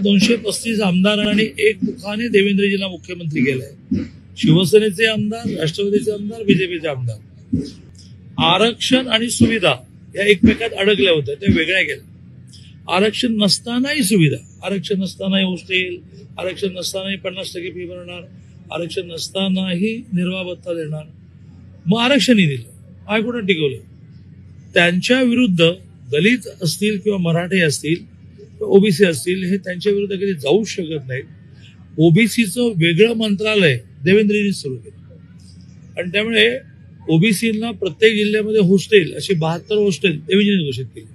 235 आमदारांनी एकमुखाने देवेंद्रजींना मुख्यमंत्री केलंय. शिवसेनेचे आमदार, राष्ट्रवादीचे आमदार, बीजेपीचे आमदार. आरक्षण आणि सुविधा या एकमेकात अडकल्या होत्या, त्या वेगळ्या केल्या. आरक्षण नसतानाही सुविधा, आरक्षण नसतानाही हॉस्टेल, आरक्षण नसतानाही 50% फी भरणार, आरक्षण नसतानाही निर्वाह भत्ता देणार. मग आरक्षणही दिलं, हायकोर्टात टिकवलं. त्यांच्या विरुद्ध दलित असतील किंवा मराठी असतील, ओबीसी असतील, हे त्यांच्या विरुद्ध कधी जाऊ शकत नाहीत. ओबीसीचं वेगळं मंत्रालय देवेंद्रजींनी सुरू केलं आणि त्यामुळे ओबीसींना प्रत्येक जिल्ह्यामध्ये हॉस्टेल, अशी 72 हॉस्टेल देवेंद्रजींनी घोषित केली.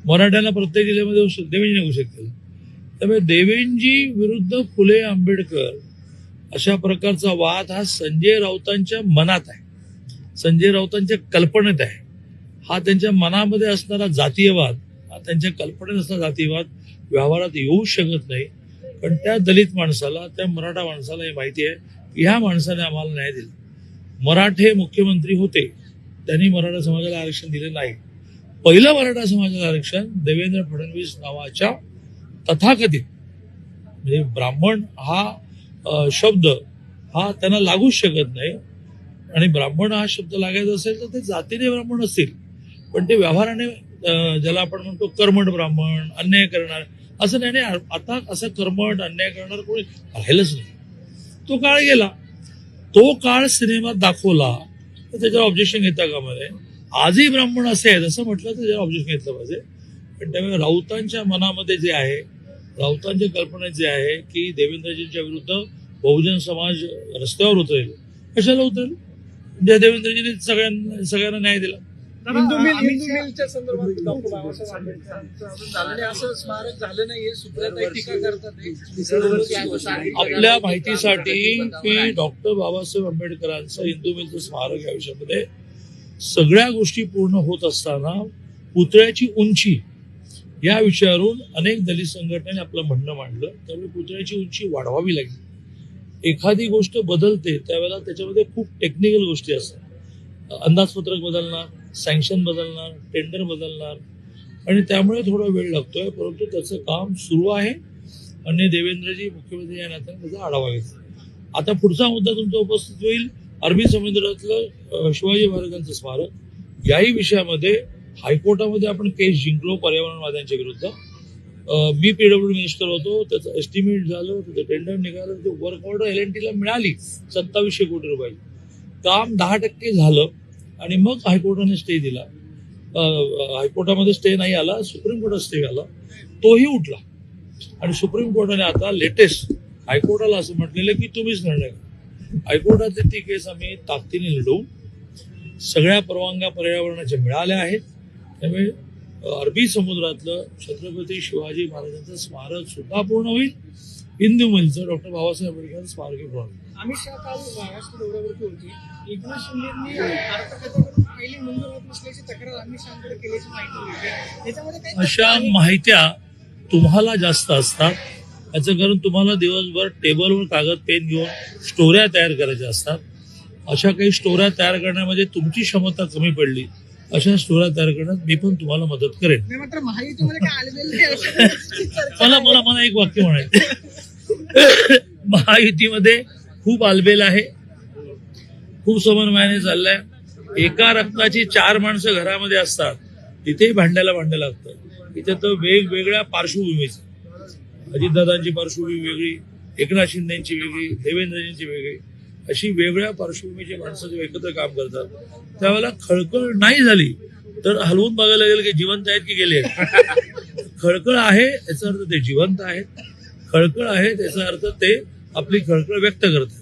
मराठ्यांना प्रत्येक जिल्ह्यामध्ये हॉस्टेल देवेंद्रजींनी घोषित केलं. त्यामुळे देवेंद्रजी विरुद्ध फुले आंबेडकर अशा प्रकारचा वाद हा संजय राऊतांच्या मनात आहे, संजय राऊतांच्या कल्पनेत आहे. हा त्यांच्या मनामध्ये असणारा जातीयवाद, हा त्यांच्या कल्पनेत असणारा जातीयवाद व्यवहारात येऊ शकत नाही. पण त्या दलित माणसाला, त्या मराठा माणसाला हे माहिती आहे की ह्या माणसाने आम्हाला न्याय दिला. मराठे मुख्यमंत्री होते, त्यांनी मराठा समाजाला आरक्षण दिले नाही. पहिलं मराठा समाजाला आरक्षण देवेंद्र फडणवीस नावाच्या तथाकथित, म्हणजे ब्राह्मण हा शब्द हा त्यांना लागूच शकत नाही. आणि ब्राह्मण हा शब्द लागायचा असेल तर ते जातीने ब्राह्मण असतील, पण ते व्यवहाराने ज्याला आपण म्हणतो कर्मठ ब्राह्मण, अन्याय करणार असं नाही. आता असं कर्मठ अन्याय करणार कोणी राहिलंच नाही. तो काळ गेला. तो काळ सिनेमात दाखवला तर त्याच्यावर ऑब्जेक्शन घेता कामा नये. आजही ब्राह्मण असे आहेत असं म्हटलं तर त्याच्यावर ऑब्जेक्शन घेतलं पाहिजे. पण त्यामुळे राऊतांच्या मनामध्ये जे आहे, राऊतांच्या कल्पनेत जे आहे की देवेंद्रजींच्या विरुद्ध बहुजन समाज रस्त्यावर उतरेल, कशाला उतरेल? म्हणजे देवेंद्रजींनी सगळ्यांना न्याय दिला. हिंदू मिलच्या संदर्भात डॉक्टर बाबासाहेब आंबेडकरांचं असं स्मारक झालं नाहीये, सुप्रियाताई टीका करतात. आपल्या माहितीसाठी की डॉक्टर बाबासाहेब आंबेडकरांचं हिंदू मिलचं स्मारक या विषयामध्ये सगळ्या गोष्टी पूर्ण होत असताना पुतळ्याची उंची या विषयावरून अनेक दलित संघटनांनी आपलं म्हणणं मांडलं. त्यामुळे पुतळ्याची उंची वाढवावी लागली. एखादी गोष्ट बदलते त्यावेळेला त्याच्यामध्ये खूप टेक्निकल गोष्टी असतात. अंदाजपत्रक बदलणार, सँक्शन बदलणार, टेंडर बदलणार आणि त्यामुळे थोडा वेळ लागतोय. परंतु त्याचं काम सुरू आहे आणि देवेंद्रजी मुख्यमंत्री या नात्याने त्याचा आढावा घेतला. आता पुढचा मुद्दा तुमचा उपस्थित होईल अरबी समुद्रातलं शिवाजी महाराजांचं स्मारक. याही विषयामध्ये हायकोर्टामध्ये आपण केस जिंकलो पर्यावरणवाद्यांच्या विरुद्ध. मी पीडब्ल्यू मिनिस्टर होतो, त्याचं एस्टिमेट झालं, त्याचं टेंडर निघालं, ते वर्क ऑर्डर LNT ला मिळाली 2700 कोटी रुपये. काम 10% झालं आणि मग हायकोर्टाने स्टे दिला. हायकोर्टामध्ये स्टे नाही आला, सुप्रीम कोर्टात स्टे आला, तोही उठला. आणि सुप्रीम कोर्टाने आता लेटेस्ट हायकोर्टाला असं म्हटलेलं की तुम्हीच निर्णय घ्या. हायकोर्टाची ती केस आम्ही ताकदीने लढवू. सगळ्या परवानग्या पर्यावरणाच्या मिळाल्या आहेत. त्यामुळे अरबी समुद्रातलं छत्रपती शिवाजी महाराजांचं स्मारक सुद्धा पूर्ण होईल. हिंदू मिलचं डॉक्टर बाबासाहेब आंबेडकर स्मारक पूर्ण होईल. अमित शहा काल महाराष्ट्र दौऱ्यावरती होती. एकनाथ शिंदेंनी अर्थखात्याकडून पहिली मंजूर होत नसल्याची तक्रार अमित शहाकडे केल्याची माहिती मिळते. त्याच्यामध्ये काही अशा माहित्या तुम्हाला जास्त असतात. याचं कारण तुम्हाला दिवसभर टेबलवर कागद पेन घेऊन स्टोऱ्या तयार करायच्या असतात. अशा काही स्टोऱ्या तयार करण्यामध्ये तुमची क्षमता कमी पडली, अशा स्टोऱ्या तयार करण्यात मी पण तुम्हाला मदत करेन. मात्र महायुतीमध्ये काय आलेलं मला एक वाक्य म्हणायचं. महायुतीमध्ये खूप आलबेल आहे, खूप समन्वयाने चाललाय. एका रक्ताची 4 माणसं घरामध्ये असतात, तिथेही भांडायला लागतं. इथे तर वेगवेगळ्या पार्श्वभूमीचं, अजितदादांची पार्श्वभूमी वेगळी, एकनाथ शिंदेची वेगळी, देवेंद्रजींची वेगळी, अशी वेगळ्या पार्श्वभूमीची माणसं जेव्हा एकत्र काम करतात त्यावेळेला खळखळ नाही झाली तर हलवून बघायला गेलं की जिवंत आहेत की गेले. खळखळ आहे याचा अर्थ ते जिवंत आहेत, खळखळ आहे याचा अर्थ ते आपली खळखळ व्यक्त करतात.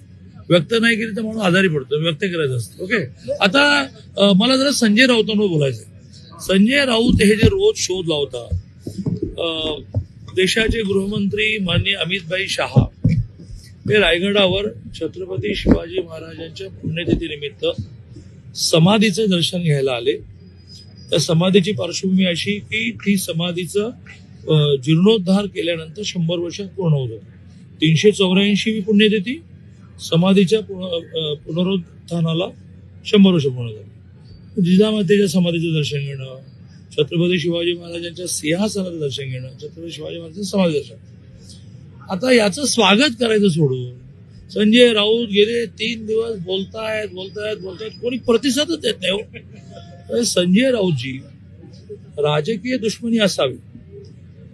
व्यक्त नाही केली तर म्हणून आजारी पडतो, व्यक्त करायचं असतं. ओके, आता मला जरा संजय राऊतांवर बोलायचं. संजय राऊत हे जे रोज शोध लावतात, देशाचे गृहमंत्री माननीय अमितभाई शहा हे रायगडावर छत्रपती शिवाजी महाराजांच्या पुण्यतिथीनिमित्त समाधीचं दर्शन घ्यायला आले. त्या समाधीची पार्श्वभूमी अशी की ती समाधीचं जीर्णोद्धार केल्यानंतर 100 वर्षात पूर्ण होतं. 384वी पुण्यतिथी, समाधीच्या पुनरुत्थानाला 100 वर्ष पूर्ण झाली. जिजामातेच्या समाधीचं दर्शन घेणं, छत्रपती शिवाजी महाराजांच्या सिंहासनाचं दर्शन घेणं, छत्रपती शिवाजी महाराजांचं समाधी दर्शन, आता याचं स्वागत करायचं सोडून संजय राऊत गेले 3 दिवस बोलतायत कोणी प्रतिसादच देत नाही हो. तर संजय राऊतजी राजकीय दुश्मनी असावी,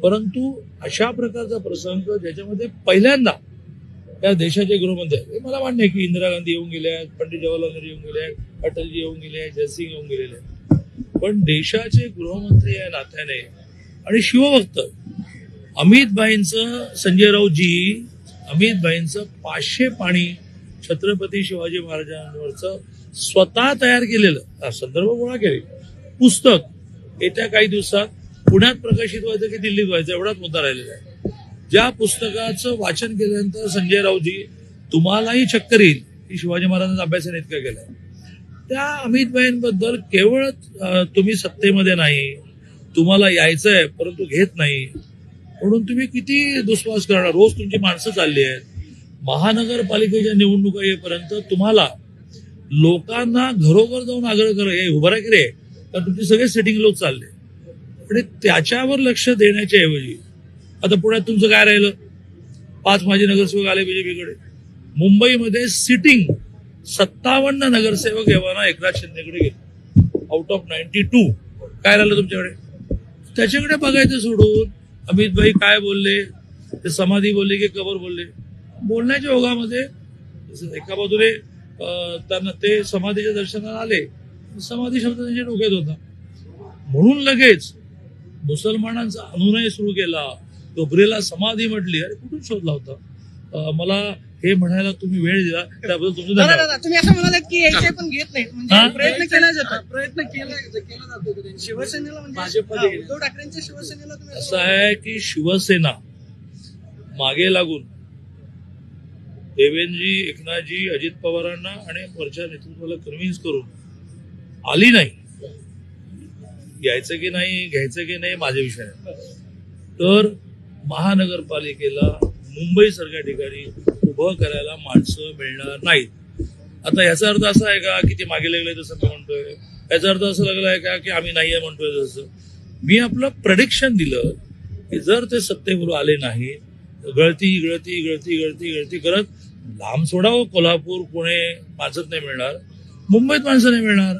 परंतु अशा प्रकारचा प्रसंग ज्याच्यामध्ये पहिल्यांदा त्या देशाचे गृहमंत्री आहेत, मला मान्य आहे की इंदिरा गांधी येऊन गेल्या आहेत, पंडित जवाहरलाल नेहरू येऊन गेले आहेत, अटलजी येऊन गेले आहेत, जयसिंग येऊन गेलेले आहेत, पण देशाचे गृहमंत्री या नात्याने आणि शिवभक्त अमित भाईंचं 500 पाणी छत्रपती शिवाजी महाराजांवरचं स्वतः तयार केलेलं संदर्भ गोळा केले पुस्तक येत्या काही दिवसात पुण्यात प्रकाशित व्हायचं की दिल्लीत व्हायचं एवढाच मुद्दा राहिलेला आहे. ज्या पुस्तकाचं वाचन केल्यानंतर संजय राऊतजी तुम्हालाही चक्कर येईल की शिवाजी महाराजांचा अभ्यासाने इतका केलाय. त्या अमित भाईंबद्दल केवळ तुम्ही सत्तेमध्ये नाही, तुम्हाला यायचंय परंतु घेत नाही म्हणून तुम्ही किती दुस्वास करणार. रोज तुमची माणसं चालली आहेत. महानगरपालिकेच्या निवडणुका येईपर्यंत तुम्हाला लोकांना घरोघर जाऊन आग्रह करा, हे उभं राहा की रे, तर तुमचे सगळे सिटिंग लोक चालले आणि त्याच्यावर लक्ष देण्याच्या ऐवजी आता पुण्यात तुमचं काय राहिलं, 5 माजी नगरसेवक आले बीजेपीकडे. मुंबईमध्ये सिटिंग 57 नगरसेवक येवाना एकनाथ शिंदेकडे गेले आउट ऑफ 92. काय राहिलं तुमच्याकडे? त्याच्याकडे बघायचं सोडून अमित भाई काय बोलले, ते समाधी बोलले की कबर बोलले. बोलण्याच्या ओघामध्ये एका बाजूने त्यांना ते समाधीच्या दर्शनाला आले, समाधी शब्द त्यांच्या डोक्यात होता म्हणून लगेच मुसलमानांचा अनुनय सुरू केला, गबरेला समाधी म्हटली. अरे कुठून शोधला होता? मला हे म्हणायला तुम्ही वेळ दिला त्याबद्दल तुमचं धन्यवाद. तुम्ही असं म्हणालात की यायचे पण घेत नाहीत, म्हणजे प्रयत्न केला जातो शिवसेनेला, म्हणजे उद्धव ठाकरेंच्या शिवसेनेला. तुम्ही असं आहे की शिवसेना मागे लागून देवेंद्रजी, एकनाथजी, अजित पवारांना आणि वरच्या नेतृत्वाला कन्व्हिन्स करून आली नाही. यायचं की नाही, घ्यायचं की नाही माझा विषय आहे. तर महानगरपालिकेला मुंबईसारख्या ठिकाणी उभं करायला माणसं मिळणार नाहीत. आता याचा अर्थ असा आहे का की ते मागे लागले जसं मी म्हणतोय? याचा अर्थ असं लागला आहे का की आम्ही नाहीये म्हणतोय जसं? मी आपलं प्रेडिक्शन दिलं की जर ते सत्तेवर आले नाही, गळती करत लांब सोडावं, कोल्हापूर, पुणे माणसंच नाही मिळणार, मुंबईत माणसं नाही मिळणार.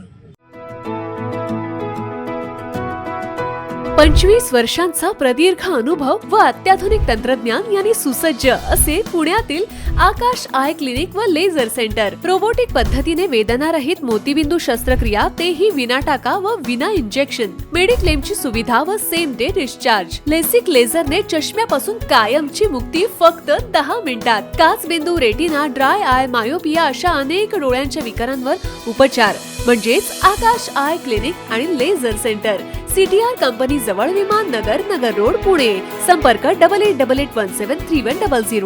25 वर्षांचा प्रदीर्घ अनुभव व अत्याधुनिक तंत्रज्ञान यांनी सुसज्ज असे पुण्यातील आकाश आय क्लिनिक व लेझर सेंटर. रोबोटिक पद्धतीने वेदनारहित मोतीबिंदू शस्त्रक्रिया, तेही विना टाका व विना इंजेक्शन. मेडिक्लेमची सुविधा व सेम डे डिस्चार्ज. लेसिक लेझरने चष्म्यापासून कायमची मुक्ती फक्त 10 मिनिटात. काचबिंदू, रेटिना, ड्राय आय, मायोपिया अशा अनेक डोळ्यांच्या विकारांवर उपचार म्हणजेच आकाश आय क्लिनिक आणि लेझर सेंटर. CTR कंपनी जवळ, विमान नगर, नगर रोड, पुणे. संपर्क 8888173100.